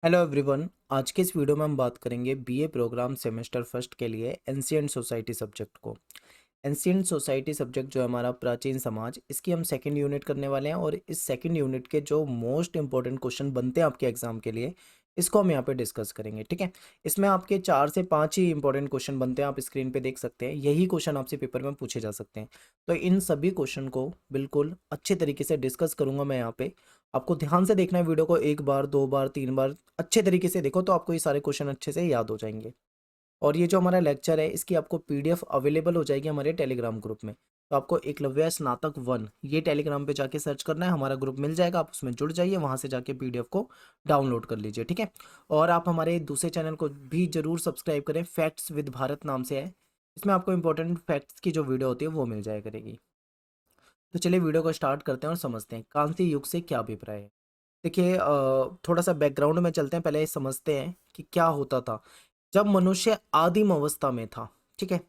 Hello everyone. आज के इस वीडियो में हम बात करेंगे बीए प्रोग्राम सेमेस्टर फर्स्ट के लिए एंशिएंट सोसाइटी सब्जेक्ट को। एंशिएंट सोसाइटी सब्जेक्ट जो है हमारा प्राचीन समाज, इसकी हम सेकंड यूनिट करने वाले हैं और इस सेकंड यूनिट के जो मोस्ट इंपॉर्टेंट क्वेश्चन बनते हैं आपके एग्जाम के लिए, इसको हम यहाँ पे डिस्कस करेंगे। ठीक है, इसमें आपके 4 से 5 ही इंपॉर्टेंट क्वेश्चन बनते हैं, आप स्क्रीन पे देख सकते हैं। यही क्वेश्चन आपसे पेपर में पूछे जा सकते हैं। तो इन सभी क्वेश्चन को बिल्कुल अच्छे तरीके से डिस्कस करूंगा मैं यहाँ पे। आपको ध्यान से देखना है वीडियो को, 1 बार 2 बार 3 बार अच्छे तरीके से देखो तो आपको ये सारे क्वेश्चन अच्छे से याद हो जाएंगे। और ये जो हमारा लेक्चर है, इसकी आपको पीडीएफ अवेलेबल हो जाएगी हमारे टेलीग्राम ग्रुप में। तो आपको एकलव्य स्नातक 1 ये टेलीग्राम पे जाके सर्च करना है, हमारा ग्रुप मिल जाएगा, आप उसमें जुड़ जाइए, वहां से जाके पीडीएफ को डाउनलोड कर लीजिए। ठीक है, और आप हमारे दूसरे चैनल को भी जरूर सब्सक्राइब करें, फैक्ट्स विद भारत नाम से है। इसमें आपको इंपॉर्टेंट फैक्ट्स की जो वीडियो होती है वो मिल जाया करेगी। तो चलिए वीडियो को स्टार्ट करते हैं और समझते हैं कांस्य युग से क्या अभिप्राय है। देखिए, थोड़ा सा बैकग्राउंड में चलते हैं, पहले समझते हैं कि क्या होता था जब मनुष्य आदिम अवस्था में था। ठीक है,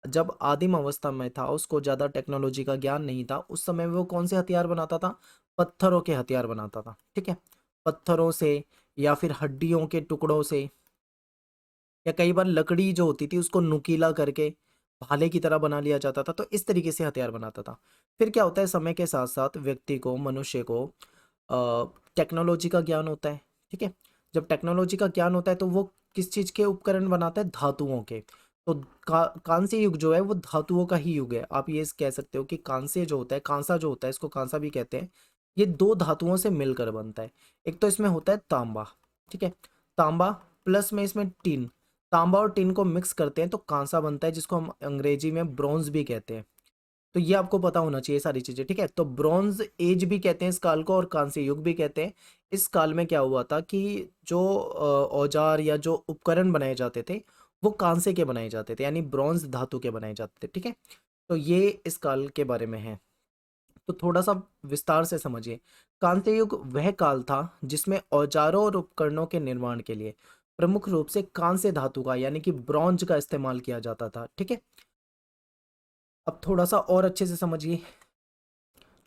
जब आदिम अवस्था में था, उसको ज़्यादा टेक्नोलॉजी का ज्ञान नहीं था। उस समय वो कौन से हथियार बनाता था? पत्थरों के हथियार बनाता था। ठीक है, पत्थरों से या फिर हड्डियों के टुकड़ों से, या कई बार लकड़ी जो होती थी उसको नुकीला करके भाले की तरह बना लिया जाता था। तो इस तरीके से हथियार बनाता था। फिर क्या होता है, समय के साथ साथ व्यक्ति को, मनुष्य को टेक्नोलॉजी का ज्ञान होता है। ठीक है, जब टेक्नोलॉजी का ज्ञान होता है तो वो किस चीज़ के उपकरण बनाता है? धातुओं के। तो कांस्य युग जो है वो धातुओं का ही युग है। आप ये कह सकते हो कि कांस्य जो होता है, कांसा जो होता है, इसको कांसा भी कहते हैं, ये दो धातुओं से मिलकर बनता है। एक तो इसमें होता है तांबा। ठीक है, तांबा प्लस में इसमें टीन। तांबा और टीन को मिक्स करते हैं तो कांसा बनता है, जिसको हम अंग्रेजी में ब्रॉन्ज भी कहते हैं। तो ये आपको पता होना चाहिए सारी चीजें। ठीक है, तो ब्रॉन्ज एज भी कहते हैं इस काल को और कांस्य युग भी कहते हैं। इस काल में क्या हुआ था कि जो औजार या जो उपकरण बनाए जाते थे वो कांसे के बनाए जाते थे, यानी ब्रॉन्ज धातु के बनाए जाते थे। ठीक है, तो ये इस काल के बारे में है। तो थोड़ा सा विस्तार से समझिए। कांस्य युग वह काल था जिसमें औजारों और उपकरणों के निर्माण के लिए प्रमुख रूप से कांस्य धातु का, यानी कि ब्रॉन्ज का इस्तेमाल किया जाता था। ठीक है, अब थोड़ा सा और अच्छे से समझिए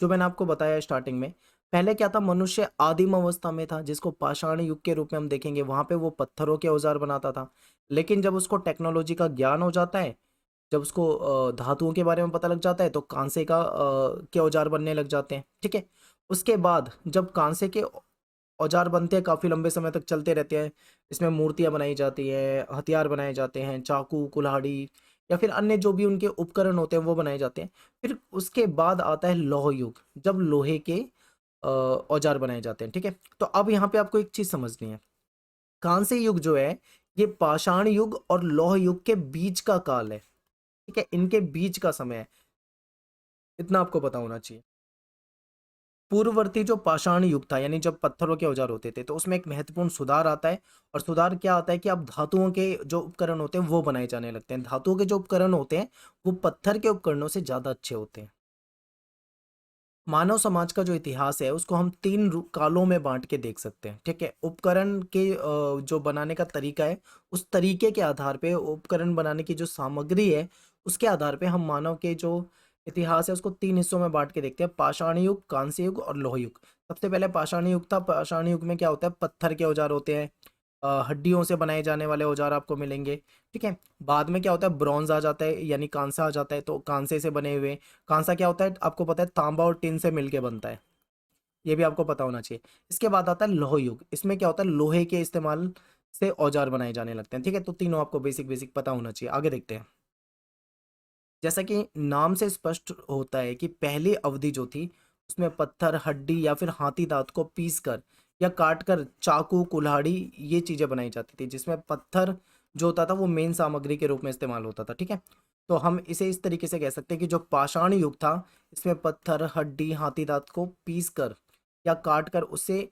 जो मैंने आपको बताया स्टार्टिंग में। पहले क्या था, मनुष्य आदिम अवस्था में था, जिसको पाषाण युग के रूप में हम देखेंगे। वहां पे वो पत्थरों के औजार बनाता था। लेकिन जब उसको टेक्नोलॉजी का ज्ञान हो जाता है, जब उसको धातुओं के बारे में पता लग जाता है, तो कांसे के औजार बनने लग जाते हैं। ठीक है, उसके बाद जब कांसे के औजार बनते हैं, काफी लंबे समय तक चलते रहते हैं। इसमें मूर्तियां बनाई जाती हैं, हथियार बनाए जाते हैं, चाकू, कुल्हाड़ी या फिर अन्य जो भी उनके उपकरण होते हैं वो बनाए जाते हैं। फिर उसके बाद आता है लौह युग, जब लोहे के औजार बनाए जाते हैं। ठीक है, तो अब यहाँ पे आपको एक चीज समझनी है। कांस्य युग जो है ये पाषाण युग और लौह युग के बीच का काल है। ठीक है, इनके बीच का समय है, इतना आपको पता होना चाहिए। पूर्ववर्ती जो पाषाण युग था, यानी जब पत्थरों के औजार होते थे, तो उसमें एक महत्वपूर्ण सुधार आता है। और सुधार क्या आता है कि अब धातुओं के जो उपकरण होते हैं वो बनाए जाने लगते हैं। धातुओं के जो उपकरण होते हैं वो पत्थर के उपकरणों से ज्यादा अच्छे होते हैं। मानव समाज का जो इतिहास है उसको हम 3 कालों में बांट के देख सकते हैं। ठीक है, उपकरण के जो बनाने का तरीका है, उस तरीके के आधार पे, उपकरण बनाने की जो सामग्री है उसके आधार पे हम मानव के जो इतिहास है उसको 3 हिस्सों में बांट के देखते हैं: पाषाण युग, कांस्य युग और लौह युग। सबसे पहले पाषाण युग था। पाषाण युग में क्या होता है, पत्थर के औजार होते हैं, हड्डियों से बनाए जाने वाले औजार आपको मिलेंगे। ठीक है, बाद में क्या होता है, ब्रॉन्ज आ जाता है, यानी कांसा आ जाता है, तो कांसे से बने हुए। कांसा क्या होता है आपको पता है, तांबा और टिन से मिलके बनता है, ये भी आपको पता होना चाहिए। इसके बाद आता है लौह युग। इसमें क्या होता है, लोहे के इस्तेमाल से औजार बनाए जाने लगते हैं। ठीक है, तो तीनों आपको बेसिक बेसिक पता होना चाहिए। आगे देखते हैं। जैसा कि नाम से स्पष्ट होता है कि पहली अवधि जो थी उसमें पत्थर, हड्डी या फिर हाथी दांत को पीस कर या काट कर चाकू, कुल्हाड़ी ये चीजें बनाई जाती थी, जिसमें पत्थर जो होता था वो मेन सामग्री के रूप में इस्तेमाल होता था। ठीक है, तो हम इसे इस तरीके से कह सकते हैं कि जो पाषाण युग था, इसमें पत्थर, हड्डी, हाथी दांत को पीस कर या काट कर उससे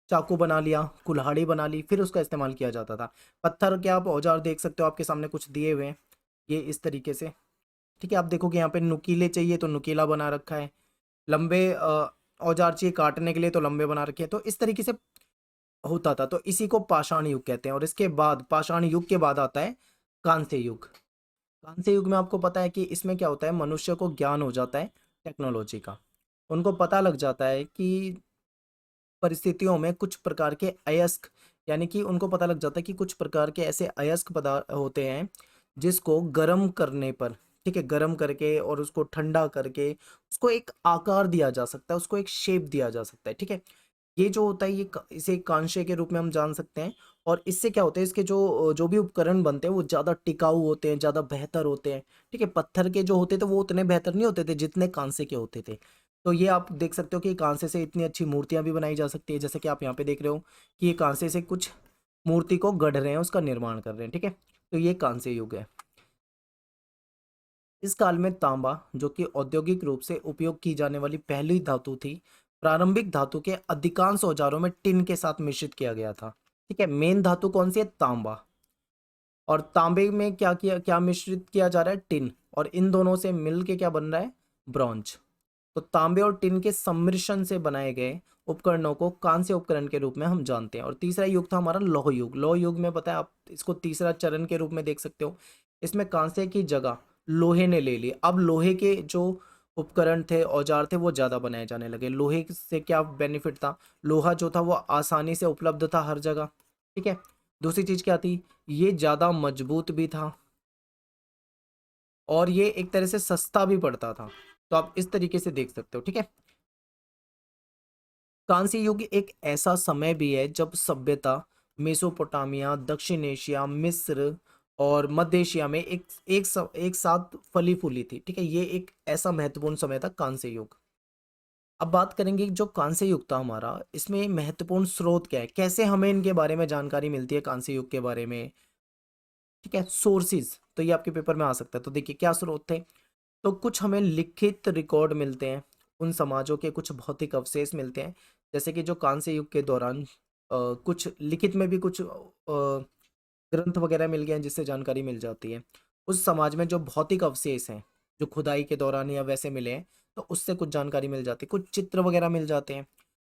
चाकू बना लिया, कुल्हाड़ी बना ली, फिर उसका इस्तेमाल किया जाता था। पत्थर के आप औजार देख सकते हो, आपके सामने कुछ दिए हुए हैं, ये इस तरीके से। ठीक है, आप देखोगे यहाँ पे नुकीले चाहिए तो नुकीला बना रखा है, लंबे औजार चाहिए काटने के लिए तो लंबे बना रखे हैं। तो इस तरीके से होता था, तो इसी को पाषाण युग कहते हैं। और इसके बाद, पाषाण युग के बाद आता है कांस्य युग। कांस्य युग में आपको पता है कि इसमें क्या होता है, मनुष्य को ज्ञान हो जाता है टेक्नोलॉजी का। उनको पता लग जाता है कि परिस्थितियों में कुछ प्रकार के अयस्क यानी कि उनको पता लग जाता है कि कुछ प्रकार के ऐसे अयस्क पदार्थ होते हैं जिसको गर्म करने पर, ठीक है, गर्म करके और उसको ठंडा करके उसको एक आकार दिया जा सकता है, उसको एक शेप दिया जा सकता है, ठीक है। ये जो होता है ये इसे कांसे के रूप में हम जान सकते हैं। और इससे क्या होता है, इसके जो जो भी उपकरण बनते हैं वो ज़्यादा टिकाऊ होते हैं, ज़्यादा बेहतर होते हैं, ठीक है। पत्थर के जो होते थे वो उतने बेहतर नहीं होते थे जितने कांसे के होते थे। तो ये आप देख सकते हो कि कांसे से इतनी अच्छी मूर्तियां भी बनाई जा सकती है, जैसे कि आप यहाँ पे देख रहे हो कि ये कांसे से कुछ मूर्ति को गढ़ रहे हैं, उसका निर्माण कर रहे हैं, ठीक है। तो ये कांस्य युग है। इस काल में तांबा, जो कि औद्योगिक रूप से उपयोग की जाने वाली पहली धातु थी, प्रारंभिक धातु के अधिकांश औजारों में टिन के साथ मिश्रित किया गया था, ठीक है। मेन धातु कौन सी है? तांबा। और तांबे में क्या मिश्रित किया जा रहा है? टिन। और इन दोनों से मिल के क्या बन रहा है? ब्रॉन्ज। तो तांबे और टिन के सम्मिश्रण से बनाए गए उपकरणों को कांस्य उपकरण के रूप में हम जानते हैं। और तीसरा युग था हमारा लौह युग। लौह युग में पता है, आप इसको तीसरा चरण के रूप में देख सकते हो। इसमें कांस्य की जगह लोहे ने ले ली। अब लोहे के जो उपकरण थे, औजार थे, वो ज्यादा बनाए जाने लगे। लोहे से क्या बेनिफिट था? लोहा जो था वो आसानी से उपलब्ध था हर जगह, ठीक है। दूसरी चीज क्या थी? ये ज्यादा मजबूत भी था और ये एक तरह से सस्ता भी पड़ता था। तो आप इस तरीके से देख सकते हो, ठीक है। कांस्य युग एक ऐसा समय भी है जब सभ्यता मेसोपोटामिया, दक्षिण एशिया, मिस्र और मध्य एशिया में एक साथ फली फूली थी, ठीक है। ये एक ऐसा महत्वपूर्ण समय था कांस्य युग। अब बात करेंगे जो कांस्य युग था हमारा, इसमें महत्वपूर्ण स्रोत क्या है, कैसे हमें इनके बारे में जानकारी मिलती है कांस्य युग के बारे में, ठीक है। सोर्सेज, तो ये आपके पेपर में आ सकता है। तो देखिए क्या स्रोत थे। तो कुछ हमें लिखित रिकॉर्ड मिलते हैं, उन समाजों के कुछ भौतिक अवशेष मिलते हैं, जैसे कि जो कांस्य युग के दौरान कुछ लिखित में भी कुछ ग्रंथ वगैरह मिल गए हैं जिससे जानकारी मिल जाती है। उस समाज में जो भौतिक अवशेष हैं, जो खुदाई के दौरान या वैसे मिले हैं, तो उससे कुछ जानकारी मिल जाती है। कुछ चित्र वगैरह मिल जाते हैं,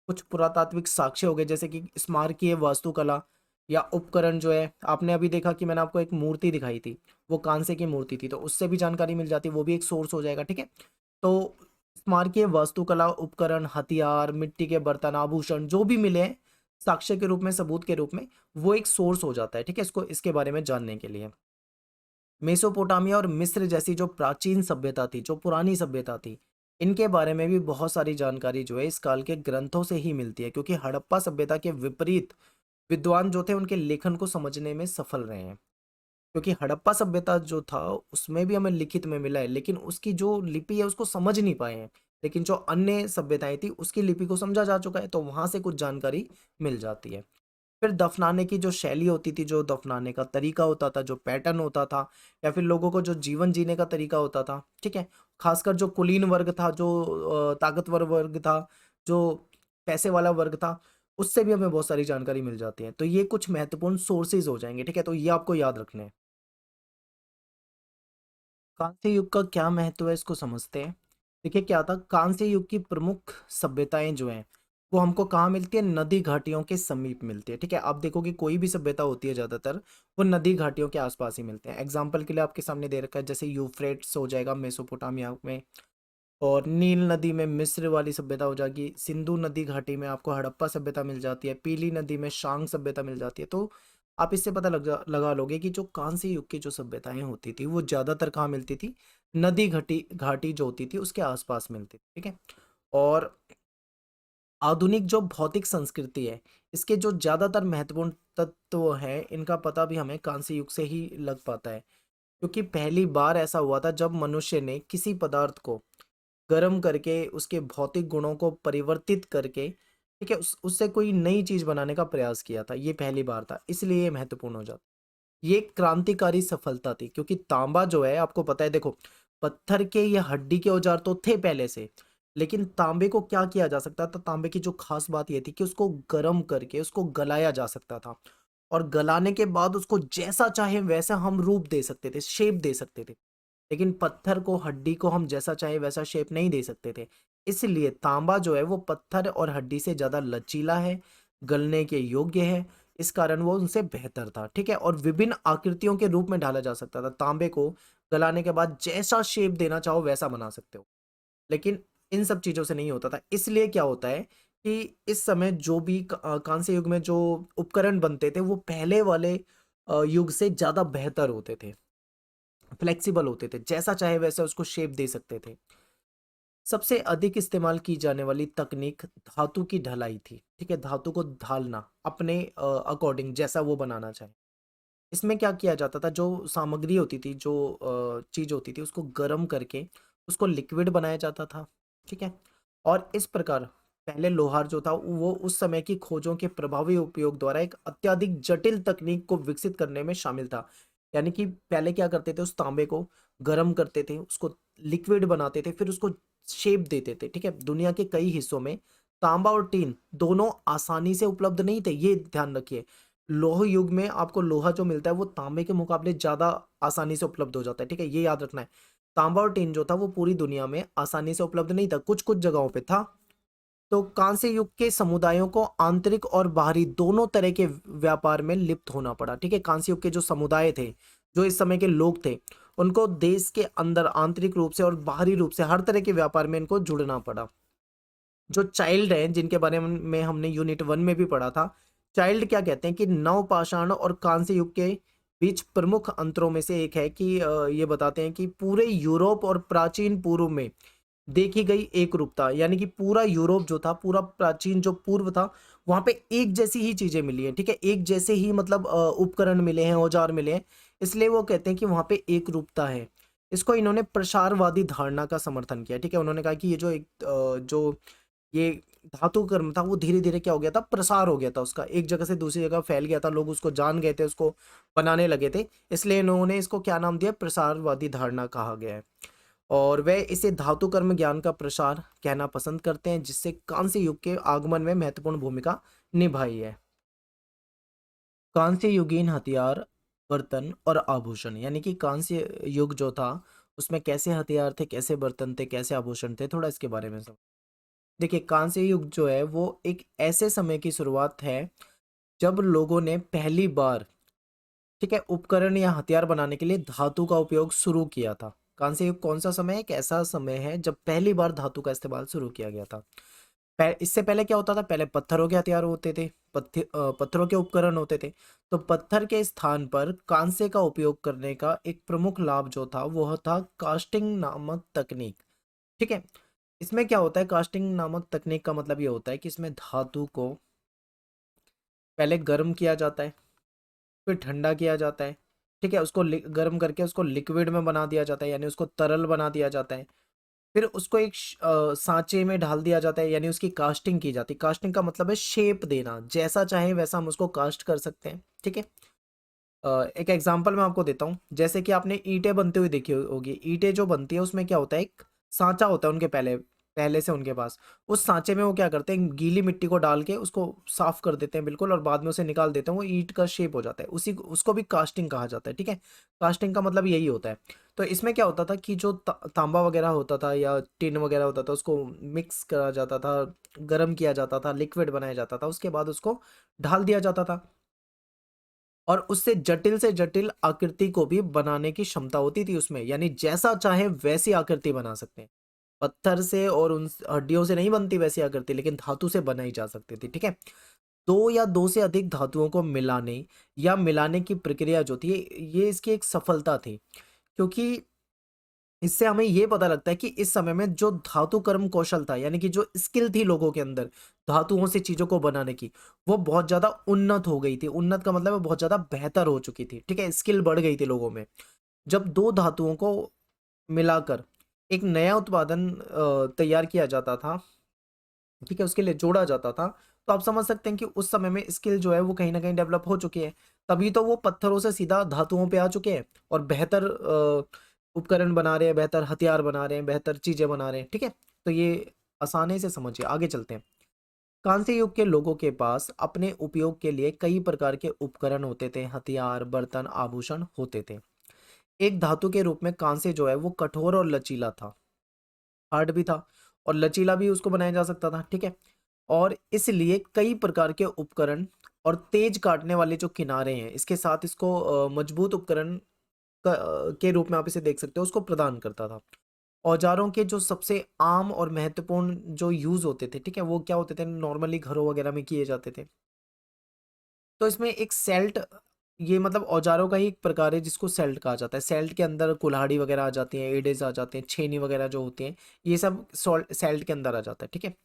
कुछ पुरातात्विक साक्ष्य हो गए, जैसे कि स्मारकीय वास्तुकला या उपकरण। जो है, आपने अभी देखा कि मैंने आपको एक मूर्ति दिखाई थी, वो कांसे की मूर्ति थी, तो उससे भी जानकारी मिल जाती है, वो भी एक सोर्स हो जाएगा, ठीक है। तो स्मारकीय वास्तुकला, उपकरण, हथियार, मिट्टी के बर्तन, आभूषण जो भी मिले हैं साक्ष्य के रूप में, सबूत के रूप में, वो एक सोर्स हो जाता है, ठीक है, इसको इसके बारे में जानने के लिए। मेसोपोटामिया और मिस्र जैसी जो प्राचीन सभ्यता थी, जो पुरानी सभ्यता थी, इनके बारे में भी बहुत सारी जानकारी जो है इस काल के ग्रंथों से ही मिलती है, क्योंकि हड़प्पा सभ्यता के विपरीत विद्वान जो थे उनके लेखन को समझने में सफल रहे हैं। क्योंकि हड़प्पा सभ्यता जो था उसमें भी हमें लिखित में मिला है, लेकिन उसकी जो लिपि है उसको समझ नहीं पाए हैं। लेकिन जो अन्य सभ्यताएं थी उसकी लिपि को समझा जा चुका है, तो वहां से कुछ जानकारी मिल जाती है। फिर दफनाने की जो शैली होती थी, जो दफनाने का तरीका होता था, जो पैटर्न होता था, या फिर लोगों को जो जीवन जीने का तरीका होता था, ठीक है, खासकर जो कुलीन वर्ग था, जो ताकतवर वर्ग था, जो पैसे वाला वर्ग था, उससे भी हमें बहुत सारी जानकारी मिल जाती है। तो ये कुछ महत्वपूर्ण सोर्सेज हो जाएंगे, ठीक है, तो ये आपको याद रखने हैं। कांस्य युग का क्या महत्व है इसको समझते हैं। देखिए क्या था, कांस्य युग की प्रमुख सभ्यताएं जो हैं वो हमको कहाँ मिलती है? नदी घाटियों के समीप मिलती है, ठीक है। आप देखो कि कोई भी सभ्यता होती है ज्यादातर वो नदी घाटियों के आसपास ही मिलते हैं। एग्जाम्पल के लिए आपके सामने दे रखा है, जैसे यूफ्रेट्स हो जाएगा मेसोपोटामिया में, और नील नदी में मिस्र वाली सभ्यता हो जाएगी, सिंधु नदी घाटी में आपको हड़प्पा सभ्यता मिल जाती है, पीली नदी में शांग सभ्यता मिल जाती है। तो आप इससे पता लगा लोगे कि जो कांस्य युग की जो सभ्यताएं होती थी वो ज्यादातर कहाँ मिलती थी? नदी घाटी घाटी जो होती थी उसके आसपास मिलती थी, ठीक है। और आधुनिक जो भौतिक संस्कृति है, इसके जो ज्यादातर महत्वपूर्ण तत्व हैं इनका पता भी हमें कांस्य युग से ही लग पाता है। क्योंकि पहली बार ऐसा हुआ था जब मनुष्य ने किसी पदार्थ को गर्म करके उसके भौतिक गुणों को परिवर्तित करके, ठीक है, उससे कोई नई चीज बनाने का प्रयास किया था। ये पहली बार था, इसलिए ये महत्वपूर्ण हो जाता। ये एक क्रांतिकारी सफलता थी, क्योंकि तांबा जो है आपको पता है, देखो, पत्थर के या हड्डी के औजार तो थे पहले से, लेकिन तांबे को क्या किया जा सकता था? तांबे की जो खास बात ये थी कि उसको गर्म करके उसको गलाया जा सकता था, और गलाने के बाद उसको जैसा चाहे वैसा हम रूप दे सकते थे, शेप दे सकते थे। लेकिन पत्थर को, हड्डी को हम जैसा चाहे वैसा शेप नहीं दे सकते थे। इसलिए तांबा जो है वो पत्थर और हड्डी से ज्यादा लचीला है, गलने के योग्य है, इस कारण वो उनसे बेहतर था, ठीक है। और विभिन्न आकृतियों के रूप में ढाला जा सकता था। तांबे को गलाने के बाद जैसा शेप देना चाहो वैसा बना सकते हो। लेकिन इन सब चीजों से नहीं होता था। इसलिए क्या होता है कि इस समय जो भी कांस्य युग में जो उपकरण बनते थे वो पहले वाले युग से ज़्यादा बेहतर होते थे, फ्लेक्सिबल होते थे, जैसा चाहे वैसा उसको शेप दे सकते थे। सबसे अधिक इस्तेमाल की जाने वाली तकनीक धातु की ढलाई थी, ठीक है? धातु को ढालना अपने अकॉर्डिंग जैसा वो बनाना चाहे। इसमें क्या किया जाता था, जो सामग्री होती थी, जो चीज़ होती थी उसको गर्म करके उसको लिक्विड बनाया जाता था, ठीक है? और इस प्रकार पहले लोहार जो था वो उस समय की खोजों के प्रभावी उपयोग द्वारा एक अत्यधिक जटिल तकनीक को विकसित करने में शामिल था। यानी कि पहले क्या करते थे, उस तांबे को गर्म करते थे, उसको लिक्विड बनाते थे, फिर उसको शेप देते थे, ठीक है? दुनिया के कई हिस्सों में तांबा और टीन दोनों आसानी से उपलब्ध नहीं थे, ये ध्यान रखिए। लौह युग में आपको लोहा जो मिलता है वो तांबे के मुकाबले ज्यादा आसानी से उपलब्ध हो जाता है, ठीक है? ये याद रखना है। तांबा और टीन जो था वो पूरी दुनिया में आसानी से उपलब्ध नहीं था, कुछ कुछ जगहों पे था। तो कांस्य युग के समुदायों को आंतरिक और बाहरी दोनों तरह के व्यापार में लिप्त होना पड़ा, ठीक है? कांस्य युग के जो समुदाय थे, जो इस समय के लोग थे, उनको देश के अंदर आंतरिक रूप से और बाहरी रूप से हर तरह के व्यापार में इनको जुड़ना पड़ा। जो चाइल्ड हैं जिनके बारे में हमने यूनिट 1 में भी पढ़ा था, चाइल्ड क्या कहते हैं कि नवपाषाण और कांस्य युग के बीच प्रमुख अंतरों में से एक है कि ये बताते हैं कि पूरे यूरोप और प्राचीन पूर्व में देखी गई एक रूपता, यानी कि पूरा यूरोप जो था, पूरा प्राचीन जो पूर्व था, वहां पे एक जैसी ही चीजें मिली है, ठीक है? एक जैसे ही मतलब उपकरण मिले हैं, औजार मिले हैं, इसलिए वो कहते हैं कि वहां पे एक रूपता है। इसको इन्होंने प्रसारवादी धारणा का समर्थन किया, ठीक है? उन्होंने कहा कि ये जो एक जो ये धातु कर्म था वो धीरे धीरे क्या हो गया था, प्रसार हो गया था उसका, एक जगह से दूसरी जगह फैल गया था, लोग उसको जान गए थे, उसको बनाने लगे थे, इसलिए इन्होंने इसको क्या नाम दिया, प्रसारवादी धारणा कहा गया है। और वे इसे धातु कर्म ज्ञान का प्रसार कहना पसंद करते हैं, जिससे कांस्य युग के आगमन में महत्वपूर्ण भूमिका निभाई है। कांस्य युगीन हथियार, बर्तन और आभूषण, यानी कि कांस्य युग जो था उसमें कैसे हथियार थे, कैसे बर्तन थे, कैसे आभूषण थे, थोड़ा इसके बारे में सब। देखिए, कांस्य युग जो है वो एक ऐसे समय की शुरुआत है जब लोगों ने पहली बार, ठीक है, उपकरण या हथियार बनाने के लिए धातु का उपयोग शुरू किया था। कांस्य युग कौन सा समय है? एक ऐसा समय है जब पहली बार धातु का इस्तेमाल शुरू किया गया था। इससे पहले क्या होता था? पहले पत्थरों के हथियार होते थे, पत्थरों के उपकरण होते थे। तो पत्थर के स्थान पर कांस्य का उपयोग करने का एक प्रमुख लाभ जो था वह था कास्टिंग नामक तकनीक, ठीक है? इसमें क्या होता है, कास्टिंग नामक तकनीक का मतलब ये होता है कि इसमें धातु को पहले गर्म किया जाता है, फिर ठंडा किया जाता है, ठीक है? उसको गर्म करके उसको लिक्विड में बना दिया जाता है, यानी उसको तरल बना दिया जाता है। फिर उसको एक सांचे में ढाल दिया जाता है, यानी उसकी कास्टिंग की जाती है। कास्टिंग का मतलब है शेप देना, जैसा चाहे वैसा हम उसको कास्ट कर सकते हैं, ठीक है? एक एग्जांपल मैं आपको देता हूँ, जैसे कि आपने ईंटें बनते हुए देखी होगी। ईंटें जो बनती है उसमें क्या होता है, एक सांचा होता है उनके पहले पहले से उनके पास। उस सांचे में वो क्या करते हैं, गीली मिट्टी को डाल के उसको साफ कर देते हैं बिल्कुल, और बाद में उसे निकाल देते हैं, वो ईंट का शेप हो जाता है। उसी उसको भी कास्टिंग कहा जाता है, ठीक है? कास्टिंग का मतलब यही होता है। तो इसमें क्या होता था कि जो तांबा वगैरह होता था या टिन वगैरह होता था, उसको मिक्स करा जाता था, गर्म किया जाता था, लिक्विड बनाया जाता था, उसके बाद उसको ढाल दिया जाता था, और उससे जटिल से जटिल आकृति को भी बनाने की क्षमता होती थी उसमें, यानी जैसा चाहे वैसी आकृति बना सकते हैं। पत्थर से और उन हड्डियों से नहीं बनती वैसी आकृति, लेकिन धातु से बनाई जा सकती थी, ठीक है? दो या दो से अधिक धातुओं को मिलाने या मिलाने की प्रक्रिया जो थी, ये इसकी एक सफलता थी, क्योंकि इससे हमें ये पता लगता है कि इस समय में जो धातु कर्म कौशल था, यानी कि जो स्किल थी लोगों के अंदर धातुओं से चीजों को बनाने की, वो बहुत ज्यादा उन्नत हो गई थी। उन्नत का मतलब है बहुत ज्यादा बेहतर हो चुकी थी, ठीक है? स्किल बढ़ गई थी लोगों में। जब दो धातुओं को मिलाकर एक नया उत्पादन तैयार किया जाता था, ठीक है, उसके लिए जोड़ा जाता था, तो आप समझ सकते हैं कि उस समय में स्किल जो है वो कहीं ना कहीं डेवलप हो चुकी है। तभी तो वो पत्थरों से सीधा धातुओं पे आ चुके हैं और बेहतर उपकरण बना रहे हैं, बेहतर हथियार बना रहे हैं, बेहतर चीजें बना रहे हैं, ठीक है? तो ये आसानी से समझिए, आगे चलते हैं। कांस्य युग के लोगों के पास अपने उपयोग के लिए कई प्रकार के उपकरण होते थे, हथियार, बर्तन, आभूषण होते थे। एक धातु के रूप में कांस्य जो है वो कठोर और लचीला था, हार्ड भी था और लचीला भी उसको बनाया जा सकता था, ठीक है? और इसलिए कई प्रकार के उपकरण और तेज काटने वाले जो किनारे हैं, इसके साथ इसको मजबूत उपकरण के रूप में आप इसे देख सकते हो, उसको प्रदान करता था। औजारों के जो सबसे आम और महत्वपूर्ण जो यूज़ होते थे, ठीक है? वो क्या होते थे, नॉर्मली घरों वगैरह में किए जाते थे। तो इसमें एक सेल्ट, ये मतलब औजारों का ही एक प्रकार है जिसको सेल्ट कहा जाता है। सेल्ट के अंदर कुल्हाड़ी वगैरह आ जाती हैं, एडेज़ आ जाते हैं, छेनी वगैरह जो होती हैं, ये सब सेल्ट के अंदर आ जाता है, ठीक है?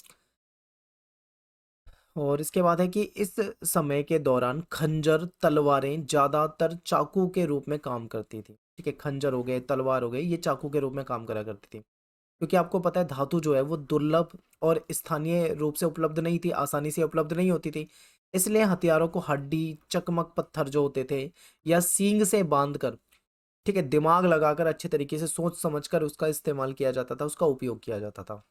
और इसके बाद है कि इस समय के दौरान खंजर, तलवारें ज़्यादातर चाकू के रूप में काम करती थी, ठीक है? खंजर हो गए, तलवार हो गई, ये चाकू के रूप में काम करा करती थी। क्योंकि आपको पता है धातु जो है वो दुर्लभ और स्थानीय रूप से उपलब्ध नहीं थी, आसानी से उपलब्ध नहीं होती थी। इसलिए हथियारों को हड्डी, चकमक पत्थर जो होते थे या सींग से बांधकर, ठीक है, दिमाग लगाकर अच्छे तरीके से सोच समझकर उसका इस्तेमाल किया जाता था, उसका उपयोग किया जाता था।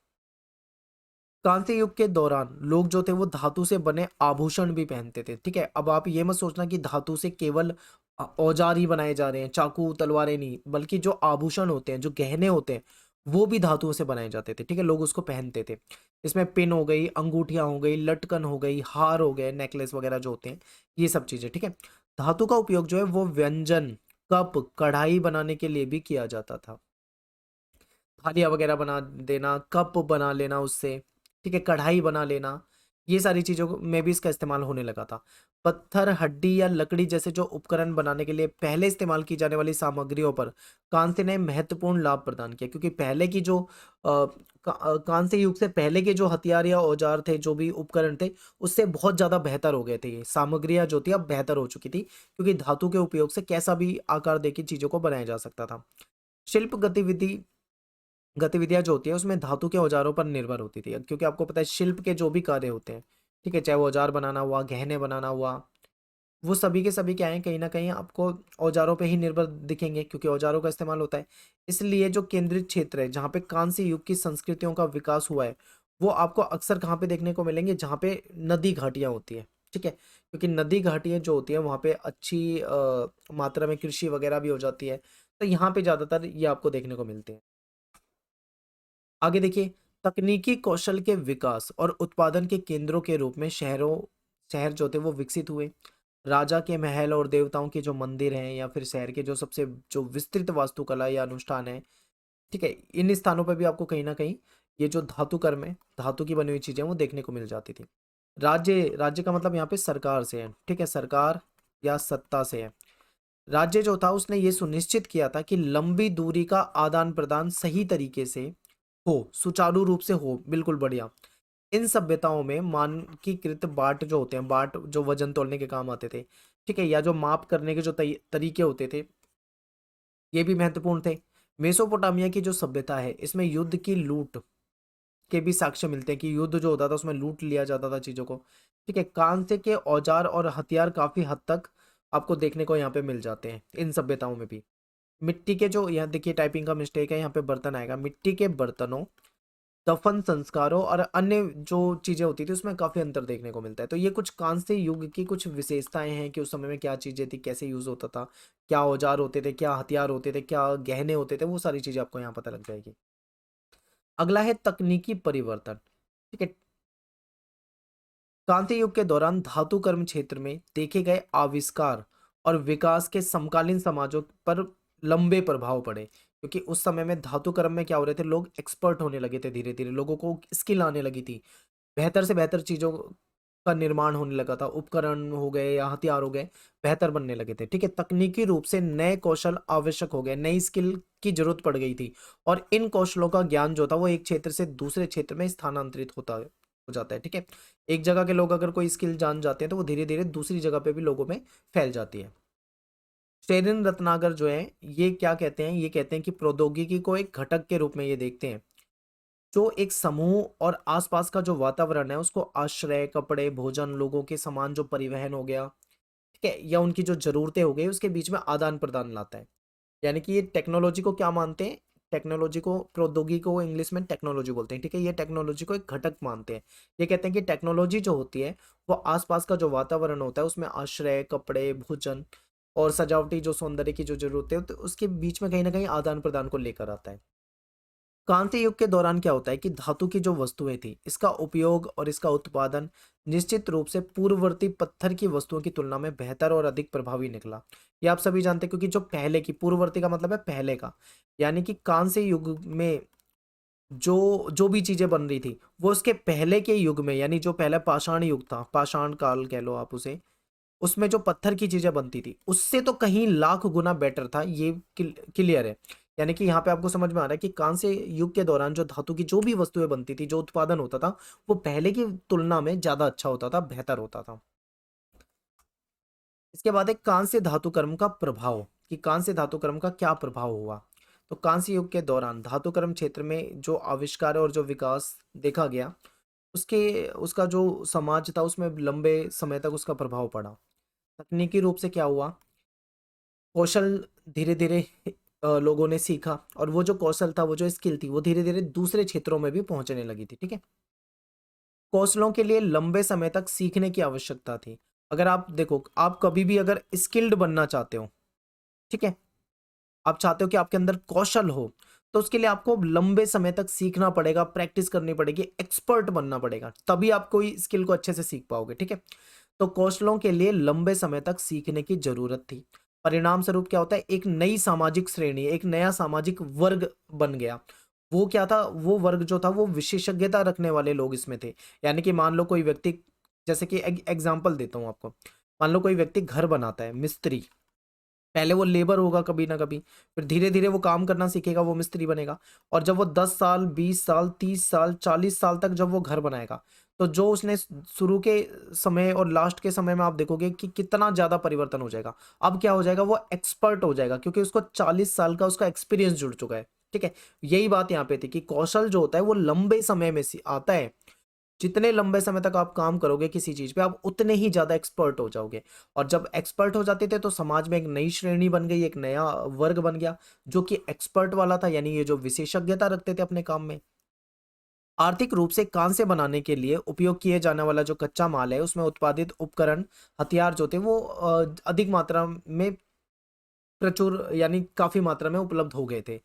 कांस्य युग के दौरान लोग जो थे वो धातु से बने आभूषण भी पहनते थे, ठीक है? अब आप ये मत सोचना कि धातु से केवल औजार ही बनाए जा रहे हैं, चाकू तलवारें नहीं, बल्कि जो आभूषण होते हैं, जो गहने होते हैं, वो भी धातुओं से बनाए जाते थे, ठीक है? लोग उसको पहनते थे। इसमें पिन हो गई, अंगूठियां हो गई, लटकन हो गई, हार हो गए, नेकलेस वगैरह जो होते हैं, ये सब चीजें, ठीक है? धातु का उपयोग जो है वो व्यंजन, कप, कढ़ाई बनाने के लिए भी किया जाता था। थालियाँ वगैरह बना देना, कप बना लेना उससे, ठीक है? कढ़ाई बना लेना, ये सारी चीज़ों में भी इसका इस्तेमाल होने लगा था। पत्थर, हड्डी या लकड़ी जैसे जो उपकरण बनाने के लिए पहले इस्तेमाल की जाने वाली सामग्रियों पर कांस्य ने महत्वपूर्ण लाभ प्रदान किया, क्योंकि पहले की जो कांस्य युग से पहले के जो हथियार या औजार थे, जो भी उपकरण थे, उससे बहुत ज़्यादा बेहतर हो गए थे ये। सामग्रियाँ जो थी अब बेहतर हो चुकी थी, क्योंकि धातु के उपयोग से कैसा भी आकार देके चीज़ों को बनाया जा सकता था। शिल्प गतिविधियाँ जो होती है उसमें धातु के औजारों पर निर्भर होती थी, क्योंकि आपको पता है शिल्प के जो भी कार्य होते हैं, ठीक है, चाहे वो औजार बनाना हुआ, गहने बनाना हुआ, वो सभी के सभी क्या है, कहीं ना कहीं आपको औजारों पे ही निर्भर दिखेंगे, क्योंकि औजारों का इस्तेमाल होता है। इसलिए जो केंद्रित क्षेत्र है जहाँ पे कांस्य युग की संस्कृतियों का विकास हुआ है, वो आपको अक्सर कहाँ पे देखने को मिलेंगे, जहाँ पे नदी घाटियाँ होती है, ठीक है? क्योंकि नदी घाटियाँ जो होती है वहाँ पे अच्छी मात्रा में कृषि वगैरह भी हो जाती है, तो यहाँ पे ज्यादातर ये आपको देखने को मिलते हैं। आगे देखिए, तकनीकी कौशल के विकास और उत्पादन के केंद्रों के रूप में शहर जो थे वो विकसित हुए। राजा के महल और देवताओं के जो मंदिर हैं या फिर शहर के जो सबसे जो विस्तृत वास्तुकला या अनुष्ठान है, ठीक है, इन स्थानों पर भी आपको कहीं ना कहीं ये जो धातु कर्म है, धातु की बनी हुई चीजें वो देखने को मिल जाती थी। राज्य राज्य का मतलब यहाँ पे सरकार से है, ठीक है, सरकार या सत्ता से है। राज्य जो था उसने ये सुनिश्चित किया था कि लंबी दूरी का आदान प्रदान सही तरीके से हो, सुचारू रूप से हो, बिल्कुल बढ़िया। इन सभ्यताओं में मानकीकृत बाट जो होते हैं, बाट जो वजन तोलने के काम आते थे, ठीक है, या जो माप करने के जो तरीके होते थे, ये भी महत्वपूर्ण थे। मेसोपोटामिया की जो सभ्यता है इसमें युद्ध की लूट के भी साक्ष्य मिलते हैं, कि युद्ध जो होता था उसमें लूट लिया जाता था चीजों को, ठीक है? कांसे के औजार और हथियार काफी हद तक आपको देखने को यहाँ पे मिल जाते हैं इन सभ्यताओं में भी। मिट्टी के जो, यहाँ देखिए टाइपिंग का मिस्टेक है, यहाँ पे बर्तन आएगा, मिट्टी के बर्तनों, दफन संस्कारों और अन्य जो चीजें होती थी उसमें काफी अंतर देखने को मिलता है। तो ये कुछ कांस्य युग की कुछ विशेषताएं हैं कि उस समय में क्या चीजें थी, कैसे यूज होता था, क्या औजार होते थे, क्या हथियार होते थे, क्या गहने होते थे, वो सारी चीजें आपको यहाँ पता लग जाएगी। अगला है तकनीकी परिवर्तन, ठीक है? क्रांति युग के दौरान धातु कर्म क्षेत्र में देखे गए आविष्कार और विकास के समकालीन समाजों पर लंबे प्रभाव पड़े, क्योंकि उस समय में धातु कर्म में क्या हो रहे थे, लोग एक्सपर्ट होने लगे थे, धीरे धीरे लोगों को स्किल आने लगी थी, बेहतर से बेहतर चीजों का निर्माण होने लगा था, उपकरण हो गए या हथियार हो गए, बेहतर बनने लगे थे, ठीक है? तकनीकी रूप से नए कौशल आवश्यक हो गए, नई स्किल की जरूरत पड़ गई थी, और इन कौशलों का ज्ञान जो था वो एक क्षेत्र से दूसरे क्षेत्र में स्थानांतरित होता हो जाता है, ठीक है? एक जगह के लोग अगर कोई स्किल जान जाते हैं तो वो धीरे धीरे दूसरी जगह पे भी लोगों में फैल जाती है। शेरिन रत्नागर जो है ये क्या कहते हैं, ये कहते हैं कि प्रौद्योगिकी को एक घटक के रूप में ये देखते हैं, जो एक समूह और आसपास का जो वातावरण है उसको आश्रय, कपड़े, भोजन, लोगों के समान जो परिवहन हो गया, ठीक है, या उनकी जो जरूरतें हो गई उसके बीच में आदान प्रदान लाता है। यानी कि ये टेक्नोलॉजी को क्या मानते हैं, टेक्नोलॉजी को, प्रौद्योगिकी को इंग्लिश में टेक्नोलॉजी बोलते हैं, ठीक है? ये टेक्नोलॉजी को एक घटक मानते हैं। ये कहते हैं कि टेक्नोलॉजी जो होती है वो आसपास का जो वातावरण होता है उसमें आश्रय, कपड़े, भोजन और सजावटी जो सौंदर्य की जो जरूरतें होती है उसके बीच में कहीं ना कहीं आदान प्रदान को लेकर आता है। कांस्य युग के दौरान क्या होता है कि धातु की जो वस्तुएं थी इसका उपयोग और इसका उत्पादन निश्चित रूप से पूर्ववर्ती पत्थर की वस्तुओं की तुलना में बेहतर और अधिक प्रभावी निकला। ये आप सभी जानते हैं, क्योंकि जो पहले की, पूर्ववर्ती का मतलब है पहले का, यानी कि कांस्य युग में जो जो भी चीजें बन रही थी वो उसके पहले के युग में, यानी जो पहला पाषाण युग था, पाषाण काल कह लो आप उसे, उसमें जो पत्थर की चीजें बनती थी उससे तो कहीं लाख गुना बेटर था, ये क्लियर है। यानी कि यहाँ पे आपको समझ में आ रहा है कि कांस्य युग के दौरान जो धातु की जो भी वस्तुएं बनती थी, जो उत्पादन होता था, वो पहले की तुलना में ज्यादा अच्छा होता था, बेहतर होता था। इसके बाद एक कांस्य धातु कर्म का प्रभाव, कि कांस्य धातु कर्म का क्या प्रभाव हुआ। तो कांस्य युग के दौरान धातु कर्म क्षेत्र में जो आविष्कार और जो विकास देखा गया, उसके उसका जो समाज था उसमें लंबे समय तक उसका प्रभाव पड़ा। तकनीकी रूप से क्या हुआ, कौशल धीरे धीरे लोगों ने सीखा, और वो जो कौशल था, वो जो स्किल थी, वो धीरे धीरे दूसरे क्षेत्रों में भी पहुंचने लगी थी। ठीक है, कौशलों के लिए लंबे समय तक सीखने की आवश्यकता थी। अगर आप देखो, आप कभी भी अगर स्किल्ड बनना चाहते हो, ठीक है, आप चाहते हो कि आपके अंदर कौशल हो, तो उसके लिए आपको लंबे समय तक सीखना पड़ेगा, प्रैक्टिस करनी पड़ेगी, एक्सपर्ट बनना पड़ेगा, तभी आप कोई स्किल को अच्छे से सीख पाओगे। ठीक है, तो कौशलों के लिए लंबे समय तक सीखने की जरूरत थी। परिणाम स्वरूप क्या होता है, एक नई सामाजिक श्रेणी, एक नया सामाजिक वर्ग बन गया। वो क्या था, वो वर्ग जो था वो विशेषज्ञता रखने वाले लोग इसमें थे। यानी कि मान लो कोई व्यक्ति, जैसे कि एग्जाम्पल देता हूं आपको, मान लो कोई व्यक्ति घर बनाता है, मिस्त्री, पहले वो लेबर होगा कभी ना कभी, फिर धीरे धीरे वो काम करना सीखेगा, वो मिस्त्री बनेगा। और जब वो 10 साल, 20 साल, 30 साल, 40 साल तक जब वो घर बनाएगा, तो जो उसने शुरू के समय और लास्ट के समय में आप देखोगे कि कितना ज्यादा परिवर्तन हो जाएगा। अब क्या हो जाएगा, वो एक्सपर्ट हो जाएगा, क्योंकि उसको 40 साल का उसका एक्सपीरियंस जुड़ चुका है। ठीक है, यही बात यहाँ पे थी कि कौशल जो होता है वो लंबे समय में आता है। जितने लंबे समय तक आप काम करोगे किसी चीज पे, आप उतने ही ज्यादा एक्सपर्ट हो जाओगे। और जब एक्सपर्ट हो जाते थे तो समाज में एक नई श्रेणी बन गई, एक नया वर्ग बन गया जो कि एक्सपर्ट वाला था, यानी ये जो विशेषज्ञता रखते थे अपने काम में। आर्थिक रूप से कांस्य बनाने के लिए उपयोग किए जाने वाला जो कच्चा माल है, उसमें उत्पादित उपकरण, हथियार जो थे वो अधिक मात्रा में, प्रचुर यानी काफी मात्रा में उपलब्ध हो गए थे।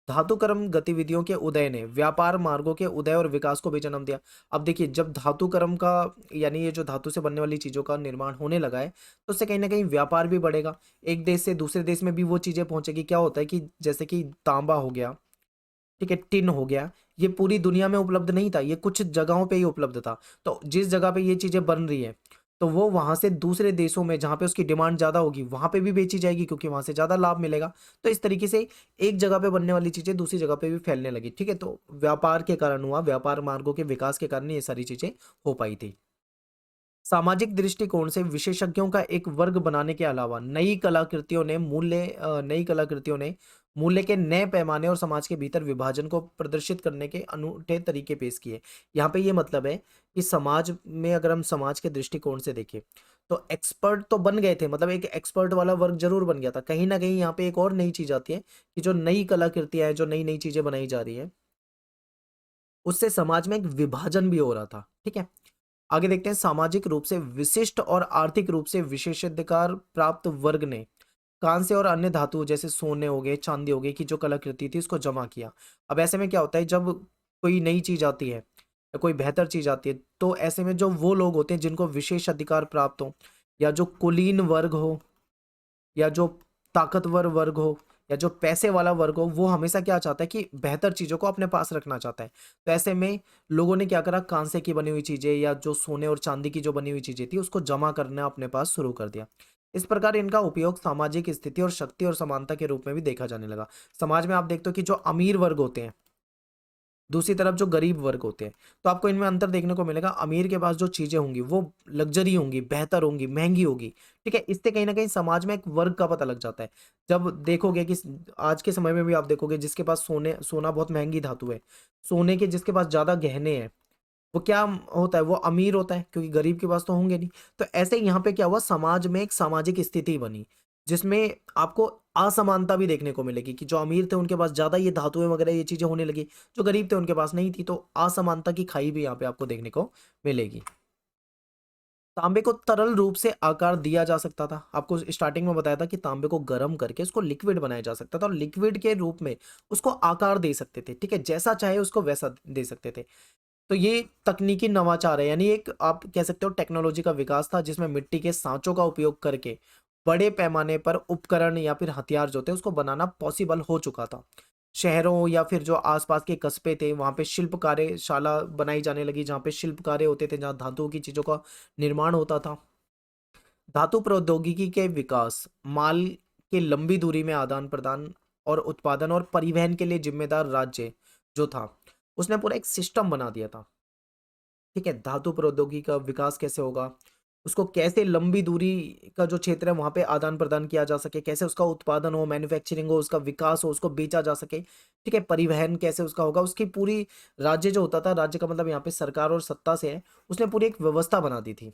धातु कर्म गतिविधियों के उदय ने व्यापार मार्गों के उदय और विकास को भी जन्म दिया। अब देखिए, जब धातु कर्म का, यानी ये जो धातु से बनने वाली चीजों का निर्माण होने लगा है, तो उससे कहीं ना कहीं व्यापार भी बढ़ेगा, एक देश से दूसरे देश में भी वो चीजें पहुंचेगी। क्या होता है कि जैसे कि तांबा हो गया, ठीक है, टिन हो गया, ये पूरी दुनिया में उपलब्ध नहीं था, ये कुछ जगहों पे ही उपलब्ध था। तो जिस जगह पे ये चीजें बन रही है, तो वो वहां से दूसरे देशों में जहां पे उसकी डिमांड ज्यादा होगी, वहां पे भी बेची जाएगी, क्योंकि वहां से ज्यादा लाभ मिलेगा। तो इस तरीके से एक जगह पे बनने वाली चीजें दूसरी जगह पे भी फैलने लगी। ठीक है, तो व्यापार के कारण हुआ, व्यापार मार्गों के विकास के कारण ये सारी चीजें हो पाई थी। सामाजिक दृष्टिकोण से विशेषज्ञों का एक वर्ग बनाने के अलावा नई कलाकृतियों ने मूल्य के नए पैमाने और समाज के भीतर विभाजन को प्रदर्शित करने के अनूठे तरीके पेश किए। यहाँ पे ये मतलब है कि समाज में, अगर हम समाज के दृष्टिकोण से देखें, तो एक्सपर्ट तो बन गए थे, मतलब एक एक्सपर्ट वाला वर्ग जरूर बन गया था। कहीं ना कहीं यहाँ पे एक और नई चीज आती है कि जो नई कलाकृतियां हैं, जो नई नई चीजें बनाई जा रही है, उससे समाज में एक विभाजन भी हो रहा था। ठीक है, आगे देखते हैं। सामाजिक रूप से विशिष्ट और आर्थिक रूप से विशेषाधिकार प्राप्त वर्ग ने कांस्य और अन्य धातु जैसे सोने हो गए, चांदी हो गई, की जो कलाकृति थी उसको जमा किया। अब ऐसे में क्या होता है, जब कोई नई चीज आती है या कोई बेहतर चीज आती है, तो ऐसे में जो वो लोग होते हैं जिनको विशेष अधिकार प्राप्त हो, या जो कुलीन वर्ग हो, या जो ताकतवर वर्ग हो, या जो पैसे वाला वर्ग हो, वो हमेशा क्या चाहता है कि बेहतर चीजों को अपने पास रखना चाहता है। तो ऐसे में लोगों ने क्या करा, कांसे की बनी हुई चीजें या जो सोने और चांदी की जो बनी हुई चीजें थी उसको जमा करना अपने पास शुरू कर दिया। इस प्रकार इनका उपयोग सामाजिक स्थिति और शक्ति और समानता के रूप में भी देखा जाने लगा। समाज में आप देखते हो कि जो अमीर वर्ग होते हैं, दूसरी तरफ जो गरीब वर्ग होते हैं, तो आपको इनमें अंतर देखने को मिलेगा। अमीर के पास जो चीजें होंगी वो लग्जरी होंगी, बेहतर होंगी, महंगी होगी। ठीक है, इससे कहीं ना कहीं समाज में एक वर्ग का पता लग जाता है। जब देखोगे कि आज के समय में भी आप देखोगे, जिसके पास सोना बहुत महंगी धातु है, सोने के जिसके पास ज्यादा गहने हैं, वो क्या होता है, वो अमीर होता है, क्योंकि गरीब के पास तो होंगे नहीं। तो ऐसे ही यहाँ पे क्या हुआ, समाज में एक सामाजिक स्थिति बनी, जिसमें आपको असमानता भी देखने को मिलेगी कि जो अमीर थे उनके पास ज्यादा ये धातुएं वगैरह ये चीजें होने लगी, जो गरीब थे उनके पास नहीं थी। तो असमानता की खाई भी यहाँ पे आपको देखने को मिलेगी। तांबे को तरल रूप से आकार दिया जा सकता था। आपको स्टार्टिंग में बताया था कि तांबे को गर्म करके उसको लिक्विड बनाया जा सकता था, और लिक्विड के रूप में उसको आकार दे सकते थे। ठीक है, जैसा चाहे उसको वैसा दे सकते थे। तो ये तकनीकी नवाचार है, यानी एक आप कह सकते हो टेक्नोलॉजी का विकास था, जिसमें मिट्टी के सांचों का उपयोग करके बड़े पैमाने पर उपकरण या फिर हथियार जो थे उसको बनाना पॉसिबल हो चुका था। शहरों या फिर जो आसपास के कस्बे थे वहाँ पे शिल्प कार्यशाला बनाई जाने लगी, जहाँ पे शिल्प कार्य होते थे, जहाँ धातुओं की चीज़ों का निर्माण होता था। धातु प्रौद्योगिकी के विकास, माल के लंबी दूरी में आदान प्रदान और उत्पादन और परिवहन के लिए जिम्मेदार राज्य जो था, उसने पूरा एक सिस्टम बना दिया था। ठीक है, धातु प्रौद्योगिकी का विकास कैसे होगा, उसको कैसे लंबी दूरी का जो क्षेत्र है वहां पे आदान प्रदान किया जा सके, कैसे उसका उत्पादन हो, मैन्युफैक्चरिंग हो, उसका विकास हो, उसको बेचा जा सके। ठीक है, परिवहन कैसे उसका होगा, उसकी पूरी राज्य जो होता था, राज्य का मतलब यहाँ पे सरकार और सत्ता से है, उसने पूरी एक व्यवस्था बना दी थी।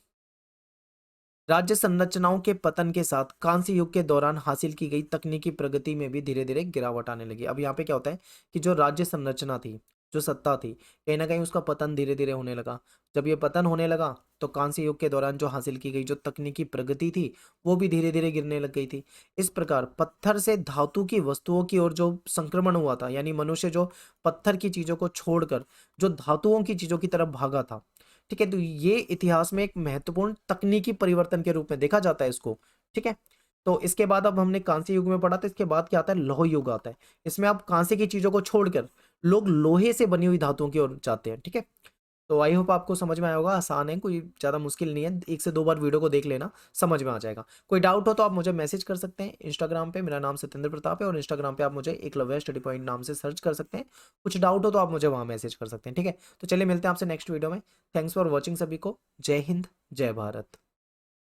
राज्य संरचनाओं के पतन के साथ कांस्य युग के दौरान हासिल की गई तकनीकी प्रगति में भी धीरे धीरे गिरावट आने लगी। अब यहाँ पे क्या होता है कि जो राज्य संरचना थी, जो सत्ता थी, कहीं ना कहीं उसका पतन धीरे धीरे होने लगा। जब ये पतन होने लगा तो कांस्य युग के दौरान जो हासिल की गई जो तकनीकी प्रगति थी वो भी धीरे धीरे गिरने लग गई थी। इस प्रकार पत्थर से धातु की वस्तुओं की ओर जो संक्रमण हुआ था, यानी मनुष्य जो पत्थर की चीजों को छोड़कर जो धातुओं की चीजों की तरफ भागा था। ठीक है, तो ये इतिहास में एक महत्वपूर्ण तकनीकी परिवर्तन के रूप में देखा जाता है इसको। ठीक है, तो इसके बाद अब हमने कांस्य युग में पढ़ा था, इसके बाद क्या आता है, लौह युग आता है। इसमें अब कांस्य की चीजों को छोड़कर लोग लोहे से बनी हुई धातुओं की ओर जाते हैं। ठीक है, तो आई होप आपको समझ में आया होगा, आसान है, कोई ज़्यादा मुश्किल नहीं है, एक से दो बार वीडियो को देख लेना, समझ में आ जाएगा। कोई डाउट हो तो आप मुझे मैसेज कर सकते हैं इंस्टाग्राम पे, मेरा नाम सत्येंद्र प्रताप है, और इंस्टाग्राम पे आप मुझे एकलव्य स्टडी पॉइंट नाम से सर्च कर सकते हैं। कुछ डाउट हो तो आप मुझे वहाँ मैसेज कर सकते हैं। ठीक है, तो चलिए मिलते हैं आपसे नेक्स्ट वीडियो में। थैंक्स फॉर वॉचिंग सभी को। जय हिंद, जय भारत।